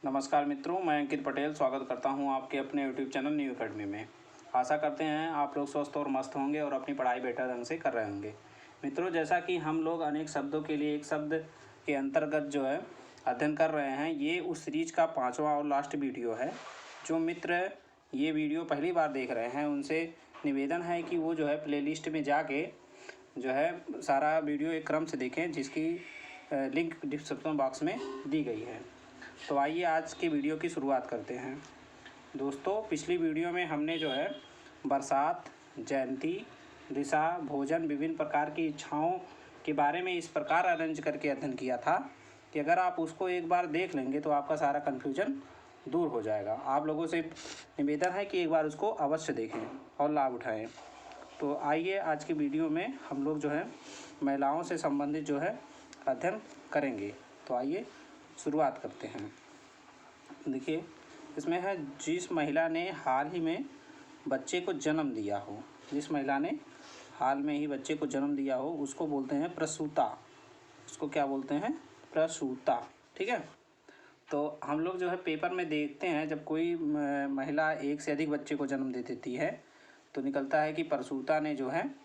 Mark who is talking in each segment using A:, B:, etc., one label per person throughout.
A: नमस्कार मित्रों, मैं अंकित पटेल स्वागत करता हूं आपके अपने यूट्यूब चैनल न्यू एकेडमी में। आशा करते हैं आप लोग स्वस्थ और मस्त होंगे और अपनी पढ़ाई बेहतर ढंग से कर रहे होंगे। मित्रों, जैसा कि हम लोग अनेक शब्दों के लिए एक शब्द के अंतर्गत जो है अध्ययन कर रहे हैं, ये उस सीरीज का 5वां और लास्ट वीडियो है। जो मित्र ये वीडियो पहली बार देख रहे हैं उनसे निवेदन है कि वो जो है प्लेलिस्ट में जाके जो है सारा वीडियो एक क्रम से देखें, जिसकी लिंक डिस्क्रिप्शन बॉक्स में दी गई है। तो आइए आज की वीडियो की शुरुआत करते हैं। दोस्तों, पिछली वीडियो में हमने जो है बरसात, जयंती, दिशा, भोजन, विभिन्न प्रकार की इच्छाओं के बारे में इस प्रकार अरेंज करके अध्ययन किया था कि अगर आप उसको एक बार देख लेंगे तो आपका सारा कन्फ्यूजन दूर हो जाएगा। आप लोगों से निवेदन है कि एक बार उसको अवश्य देखें और लाभ उठाएं। तो आइए आज की वीडियो में हम लोग जो है महिलाओं से संबंधित जो है अध्ययन करेंगे। तो आइए शुरुआत करते हैं। देखिए, इसमें है जिस महिला ने हाल ही में बच्चे को जन्म दिया हो, जिस महिला ने हाल में ही बच्चे को जन्म दिया हो उसको बोलते हैं प्रसूता। उसको क्या बोलते हैं? प्रसूता। ठीक है। तो हम लोग जो है पेपर में देखते हैं जब कोई महिला एक से अधिक बच्चे को जन्म दे देती है तो निकलता है कि प्रसूता ने जो है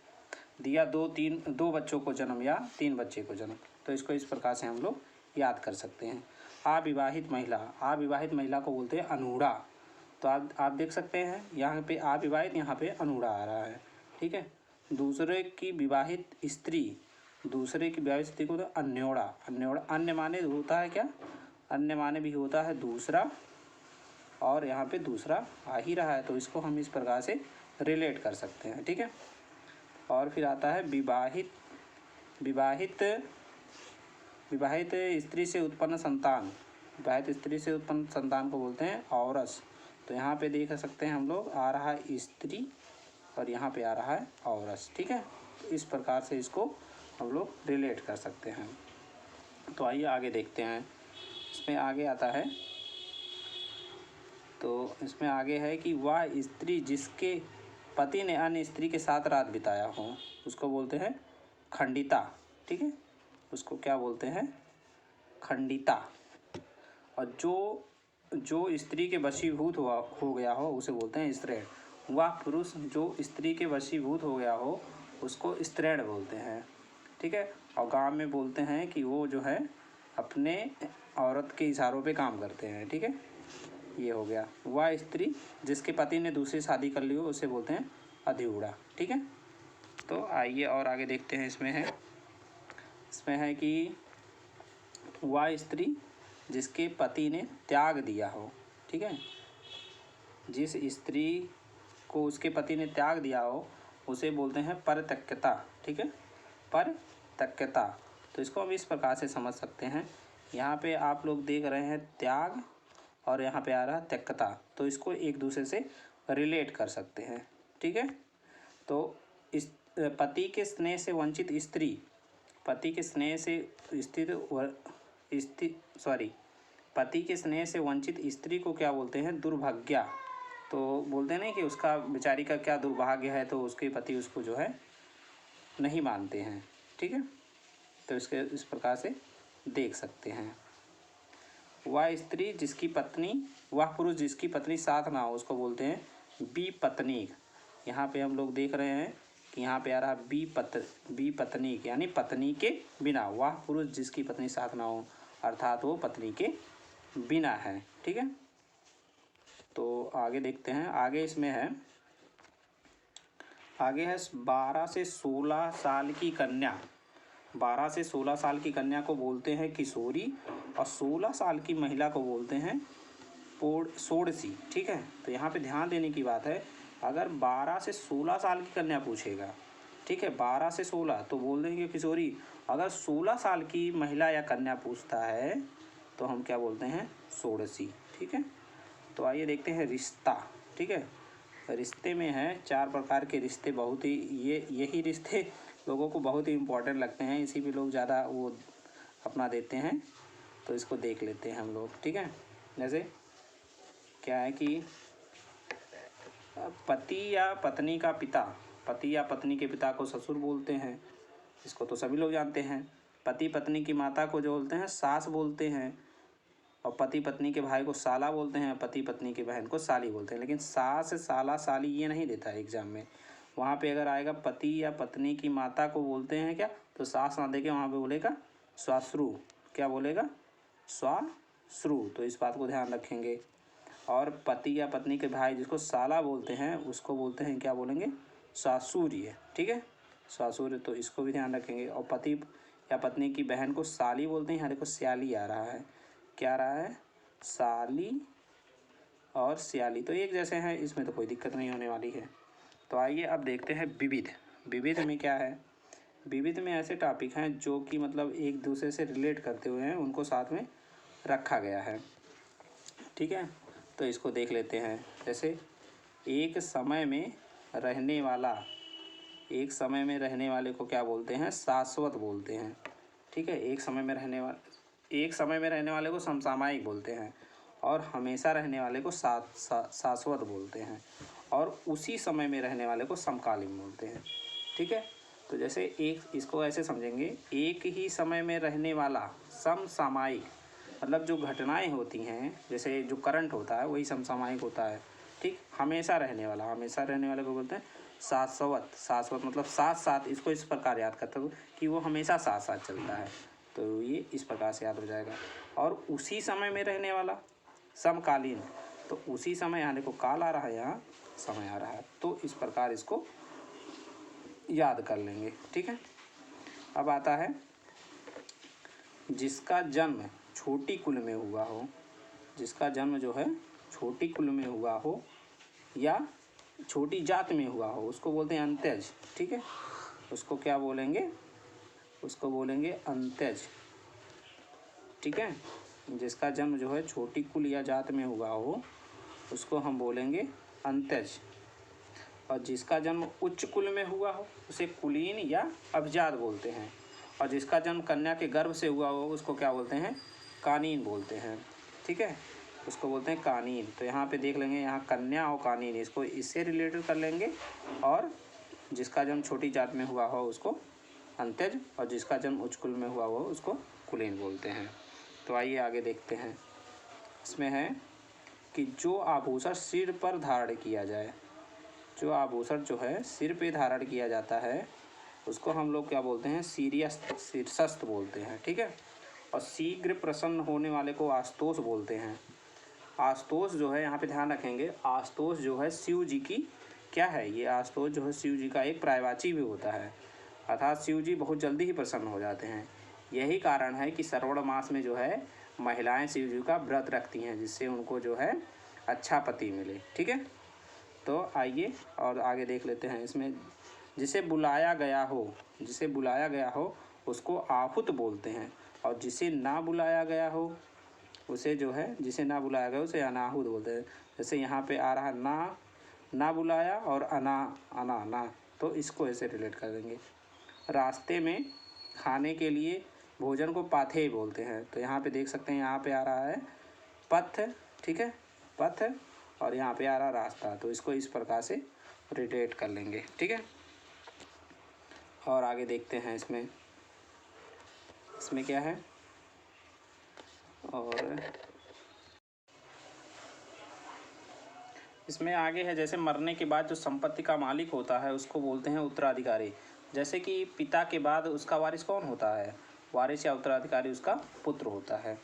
A: दिया दो बच्चों को जन्म या 3 बच्चे को जन्म। तो इसको इस प्रकार से हम लोग याद कर सकते हैं। अविवाहित महिला को बोलते हैं अनूढ़ा। तो आप देख सकते हैं यहाँ पे अविवाहित, यहाँ पे अनूढ़ा आ रहा है। ठीक है। दूसरे की विवाहित स्त्री को तो अन्योड़ा। अन्य माने होता है क्या? अन्य माने भी होता है दूसरा, और यहाँ पे दूसरा आ ही रहा है तो इसको हम इस प्रकार से रिलेट कर सकते हैं। ठीक है। और फिर आता है विवाहित स्त्री से उत्पन्न संतान को बोलते हैं औरस। तो यहाँ पे देख सकते हैं हम लोग आ रहा है स्त्री और यहाँ पे आ रहा है औरस। ठीक है। तो इस प्रकार से इसको हम लोग रिलेट कर सकते हैं। तो आइए आगे देखते हैं। इसमें आगे आता है, तो इसमें आगे है कि वह स्त्री जिसके पति ने अन्य स्त्री के साथ रात बिताया हो उसको बोलते हैं खंडिता। ठीक है। उसको क्या बोलते हैं? खंडिता। और जो स्त्री के वशीभूत हो गया हो उसे बोलते हैं स्त्रीण। वह पुरुष जो स्त्री के वशीभूत हो गया हो उसको स्त्रीण बोलते हैं। ठीक है। और गांव में बोलते हैं कि वो जो है अपने औरत के इशारों पे काम करते हैं। ठीक है। ये हो गया। वह स्त्री जिसके पति ने दूसरी शादी कर ली हो उसे बोलते हैं अधिऊढ़ा। ठीक है। तो आइए और आगे देखते हैं। इसमें है कि वह स्त्री जिसके पति ने त्याग दिया हो। ठीक है। जिस स्त्री को उसके पति ने त्याग दिया हो उसे बोलते हैं परित्यक्ता। ठीक है। परित्यक्ता। तो इसको हम इस प्रकार से समझ सकते हैं। यहाँ पे आप लोग देख रहे हैं त्याग और यहाँ पे आ रहा है त्यक्ता, तो इसको एक दूसरे से रिलेट कर सकते हैं। ठीक है। तो इस पति के स्नेह से वंचित स्त्री पति के स्नेह से वंचित स्त्री को क्या बोलते हैं? दुर्भाग्या। तो बोलते हैं ना कि उसका बेचारी का क्या दुर्भाग्य है, तो उसके पति उसको जो है नहीं मानते हैं। ठीक है। तो इसके इस प्रकार से देख सकते हैं। वह पुरुष जिसकी पत्नी साथ ना हो उसको बोलते हैं विपत्नीक। यहाँ पे हम लोग देख रहे हैं कि यहाँ पे आ रहा विपत्नीक यानी पत्नी के बिना। वह पुरुष जिसकी पत्नी साथ ना हो अर्थात वो पत्नी के बिना है। ठीक है। तो आगे देखते हैं। आगे इसमें है 12 से 16 साल की कन्या। 12 से 16 साल की कन्या को बोलते हैं किशोरी और 16 साल की महिला को बोलते हैं षोडशी। ठीक है। तो यहाँ पे ध्यान देने की बात है, अगर 12 से 16 साल की कन्या पूछेगा, ठीक है, 12 से 16 तो बोल देंगे किशोरी। अगर 16 साल की महिला या कन्या पूछता है तो हम क्या बोलते हैं? षोडशी। ठीक है। तो आइए देखते हैं रिश्ता। ठीक है। रिश्ते में है 4 प्रकार के रिश्ते। बहुत ही यही रिश्ते लोगों को बहुत ही इम्पोर्टेंट लगते हैं, इसी पे लोग ज़्यादा वो अपना देते हैं। तो इसको देख लेते हैं हम लोग। ठीक है। जैसे क्या है कि पति या पत्नी के पिता को ससुर बोलते हैं। इसको तो सभी लोग जानते हैं। पति पत्नी की माता को जो बोलते हैं सास बोलते हैं। और पति पत्नी के भाई को साला बोलते हैं, पति पत्नी की बहन को साली बोलते हैं। लेकिन सास साला साली ये नहीं देता है एग्जाम में। वहाँ पे अगर आएगा पति या पत्नी की माता को बोलते हैं क्या, तो सास ना देके वहाँ पे बोलेगा स्वाश्रु। क्या बोलेगा? स्वाश्रु। तो इस बात को ध्यान रखेंगे। और पति या पत्नी के भाई जिसको साला बोलते हैं उसको बोलते हैं, क्या बोलेंगे? सासुर्य। ठीक है, सासुर्य। तो इसको भी ध्यान रखेंगे। और पति या पत्नी की बहन को साली बोलते हैं। यहाँ देखो स्याली आ रहा है, क्या आ रहा है? साली और स्याली तो एक जैसे हैं, इसमें तो कोई दिक्कत नहीं होने वाली है। तो आइए अब देखते हैं विविध। विविध में क्या है? विविध में ऐसे टॉपिक हैं जो कि मतलब एक दूसरे से रिलेट करते हुए हैं, उनको साथ में रखा गया है। ठीक है, तो इसको देख लेते हैं। जैसे एक समय में रहने वाला, एक समय में रहने वाले को क्या बोलते हैं? शाश्वत बोलते हैं। ठीक है, एक समय में रहने वाले को समसामयिक बोलते हैं, और हमेशा रहने वाले को शाश्वत बोलते हैं, और उसी समय में रहने वाले को समकालीन बोलते हैं। ठीक है, तो जैसे एक, इसको ऐसे समझेंगे, एक ही समय में रहने वाला समसामयिक, मतलब जो घटनाएं होती हैं, जैसे जो करंट होता है वही समसामयिक होता है। ठीक, हमेशा रहने वाले को बोलते हैं शाश्वत। शाश्वत मतलब साथ साथ, इसको इस प्रकार याद करते हो कि वो हमेशा साथ साथ चलता है, तो ये इस प्रकार से याद हो जाएगा। और उसी समय में रहने वाला समकालीन, तो उसी समय, यहाँ देखो काल आ रहा है, यहाँ समय आ रहा है, तो इस प्रकार इसको याद कर लेंगे। ठीक है, अब आता है जिसका जन्म छोटी कुल में हुआ हो, जिसका जन्म जो है छोटी कुल में हुआ हो या छोटी जात में हुआ हो, उसको बोलते हैं अंत्यज। ठीक है, उसको क्या बोलेंगे? उसको बोलेंगे अंत्यज। ठीक है, जिसका जन्म जो है छोटी कुल या जात में हुआ हो उसको हम बोलेंगे अंत्यज। और जिसका जन्म उच्च कुल में हुआ हो उसे कुलीन या अभिजात बोलते हैं। और जिसका जन्म कन्या के गर्भ से हुआ हो उसको क्या बोलते हैं? कानीन बोलते हैं। ठीक है, उसको बोलते हैं कानीन। तो यहाँ पे देख लेंगे, यहाँ कन्या और कानीन, इसको इससे रिलेटेड कर लेंगे। और जिसका जन्म छोटी जात में हुआ हो उसको अंत्यज, और जिसका जन्म उच्च कुल में हुआ हो उसको कुलीन बोलते हैं। तो आइए आगे देखते हैं। इसमें है कि जो आभूषण सिर पर धारण किया जाए, जो आभूषण जो है सिर पे धारण किया जाता है उसको हम लोग क्या बोलते हैं? शीर्षस्थ बोलते हैं। ठीक है, और शीघ्र प्रसन्न होने वाले को आशुतोष बोलते हैं। आशुतोष जो है, यहाँ पे ध्यान रखेंगे, आशुतोष जो है शिव जी की क्या है? ये आशुतोष जो है शिव जी का एक पर्यायवाची भी होता है, अर्थात शिव जी बहुत जल्दी ही प्रसन्न हो जाते हैं। यही कारण है कि श्रावण मास में जो है महिलाएं शिव जी का व्रत रखती हैं, जिससे उनको जो है अच्छा पति मिले। ठीक है, तो आइए और आगे देख लेते हैं। इसमें जिसे बुलाया गया हो उसको आहूत बोलते हैं, और जिसे ना बुलाया गया हो उसे जो है, जिसे ना बुलाया गया उसे अनाहुत बोलते हैं। जैसे यहाँ पे आ रहा ना बुलाया और ना, तो इसको ऐसे रिलेट कर देंगे। रास्ते में खाने के लिए भोजन को पाथे बोलते हैं। तो यहाँ पे देख सकते हैं, यहाँ पे आ रहा है पथ। ठीक है, पथ, और यहाँ पे आ रहा रास्ता, तो इसको इस प्रकार से रिलेट कर लेंगे। ठीक है, और आगे देखते हैं। इसमें क्या है? और इसमें आगे है, जैसे मरने के बाद जो संपत्ति का मालिक होता है उसको बोलते हैं उत्तराधिकारी। जैसे कि पिता के बाद उसका वारिस कौन होता है? वारिस या उत्तराधिकारी उसका पुत्र होता है।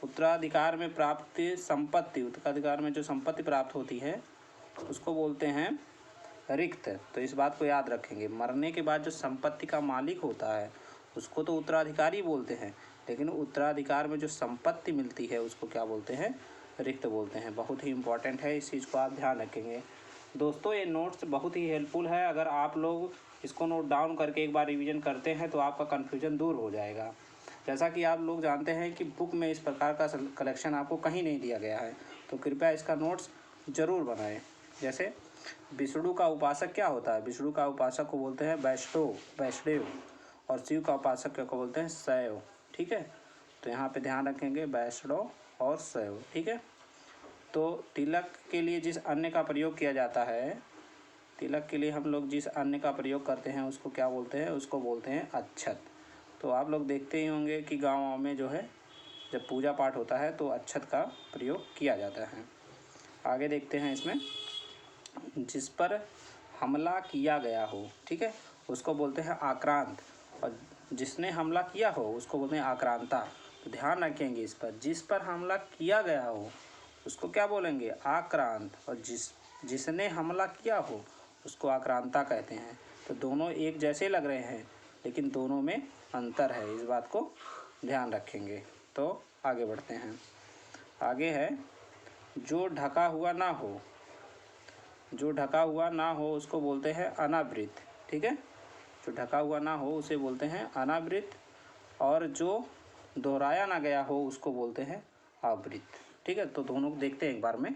A: उत्तराधिकार में प्राप्त संपत्ति, उत्तराधिकार में जो संपत्ति प्राप्त होती है उसको बोलते हैं रिक्त। तो इस बात को याद रखेंगे, मरने के बाद जो संपत्ति का मालिक होता है उसको तो उत्तराधिकारी बोलते हैं, लेकिन उत्तराधिकार में जो संपत्ति मिलती है उसको क्या बोलते हैं? रिक्त बोलते हैं। बहुत ही इम्पॉर्टेंट है, इस चीज़ को आप ध्यान रखेंगे। दोस्तों ये नोट्स बहुत ही हेल्पफुल है, अगर आप लोग इसको नोट डाउन करके एक बार रिवीजन करते हैं तो आपका कन्फ्यूजन दूर हो जाएगा। जैसा कि आप लोग जानते हैं कि बुक में इस प्रकार का कलेक्शन आपको कहीं नहीं दिया गया है, तो कृपया इसका नोट्स ज़रूर बनाएं। जैसे विष्णु का उपासक क्या होता है? विष्णु का उपासक को बोलते हैं वैष्णव, और शिव का उपासक को बोलते हैं शैव। ठीक है, तो यहाँ पे ध्यान रखेंगे वैष्णव और शैव। ठीक है, तो तिलक के लिए जिस अन्न का प्रयोग किया जाता है, तिलक के लिए हम लोग जिस अन्न का प्रयोग करते हैं उसको क्या बोलते हैं? उसको बोलते हैं अक्षत। तो आप लोग देखते ही होंगे कि गाँव में जो है जब पूजा पाठ होता है तो अक्षत का प्रयोग किया जाता है। आगे देखते हैं इसमें, जिस पर हमला किया गया हो, ठीक है, उसको बोलते हैं आक्रांत, और जिसने हमला किया हो उसको बोलते हैं आक्रांता। तो ध्यान रखेंगे इस पर, जिस पर हमला किया गया हो उसको क्या बोलेंगे, आक्रांत, और जिसने हमला किया हो उसको आक्रांता कहते हैं। तो दोनों एक जैसे लग रहे हैं लेकिन दोनों में अंतर है, इस बात को ध्यान रखेंगे। तो आगे बढ़ते हैं। आगे है, जो ढका हुआ ना हो, जो ढका हुआ ना हो उसको बोलते हैं अनावृत, ठीक है, जो ढका हुआ ना हो उसे बोलते हैं अनावृत, और जो दोहराया ना गया हो उसको बोलते हैं आवृत, ठीक है। तो दोनों को देखते हैं एक बार में।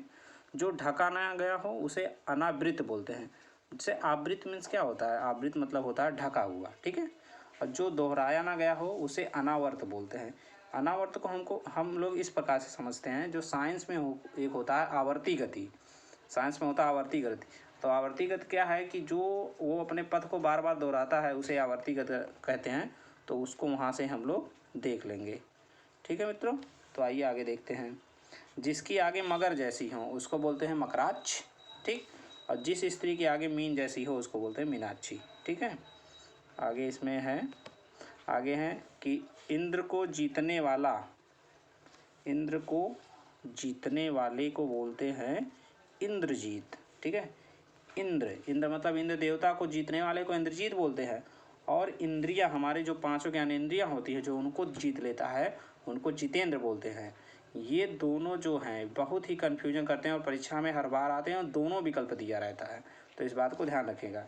A: जो ढका ना गया हो उसे अनावृत बोलते हैं। जैसे आवृत मीन्स क्या होता है, आवृत मतलब होता है ढका हुआ, ठीक है, और जो दोहराया ना गया हो उसे अनावर्त बोलते हैं। अनावर्त को हम लोग इस प्रकार से समझते हैं, जो साइंस में एक होता है आवर्ती गति, साइंस में होता है आवर्ती गति। तो आवर्ती गति क्या है कि जो वो अपने पथ को बार बार दोहराता है उसे आवर्ती गति कहते हैं। तो उसको वहाँ से हम लोग देख लेंगे, ठीक है मित्रों। तो आइए आगे देखते हैं। जिसकी आगे मगर जैसी हो उसको बोलते हैं मकराक्ष, ठीक, और जिस स्त्री के आगे मीन जैसी हो उसको बोलते हैं मीनाक्षी, ठीक है। आगे इसमें है, आगे है कि इंद्र को जीतने वाला, इंद्र को जीतने वाले को बोलते हैं इंद्रजीत, ठीक है। इंद्र मतलब इंद्र देवता को जीतने वाले को इंद्रजीत बोलते हैं। और इंद्रियां, हमारे जो पांचों ज्ञानेंद्रियां होती है, जो उनको जीत लेता है उनको जितेंद्र बोलते हैं। ये दोनों जो हैं बहुत ही कन्फ्यूजन करते हैं और परीक्षा में हर बार आते हैं और दोनों विकल्प दिया रहता है। तो इस बात को ध्यान रखिएगा।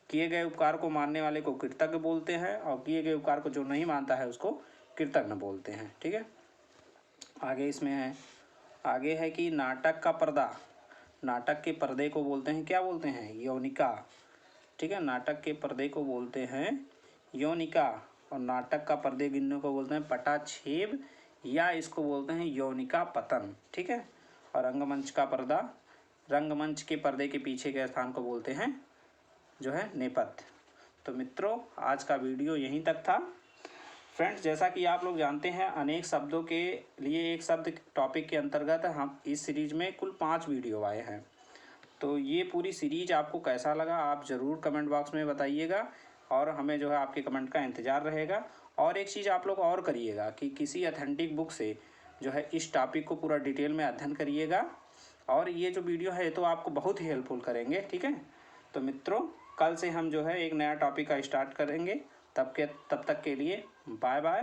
A: किए गए उपकार को मानने वाले को कृतज्ञ बोलते हैं, और किए गए उपकार को जो नहीं मानता है उसको कृतज्ञ बोलते हैं, ठीक है। आगे इसमें है, आगे है कि नाटक का पर्दा, नाटक के पर्दे को बोलते हैं, क्या बोलते हैं, यौनिका, ठीक है। नाटक के पर्दे को बोलते हैं यौनिका, और नाटक का पर्दे गिनने को बोलते हैं पटाक्षेप, या इसको बोलते हैं यौनिका पतन, ठीक है। और रंगमंच का पर्दा, रंगमंच के पर्दे के पीछे के स्थान को बोलते हैं जो है नेपथ्य। तो मित्रों, आज का वीडियो यहीं तक था। फ्रेंड्स, जैसा कि आप लोग जानते हैं, अनेक शब्दों के लिए एक शब्द टॉपिक के अंतर्गत हम इस सीरीज में कुल 5 वीडियो आए हैं। तो ये पूरी सीरीज आपको कैसा लगा आप ज़रूर कमेंट बॉक्स में बताइएगा, और हमें जो है आपके कमेंट का इंतज़ार रहेगा। और एक चीज़ आप लोग और करिएगा कि किसी ऑथेंटिक बुक से जो है इस टॉपिक को पूरा डिटेल में अध्ययन करिएगा, और ये जो वीडियो है तो आपको बहुत ही हेल्पफुल करेंगे, ठीक है। तो मित्रों, कल से हम जो है एक नया टॉपिक का स्टार्ट करेंगे। तब तक के लिए bye bye,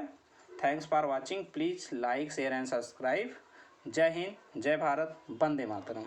A: thanks for watching, please like share and subscribe. जय हिंद, जय भारत, वंदे मातरम।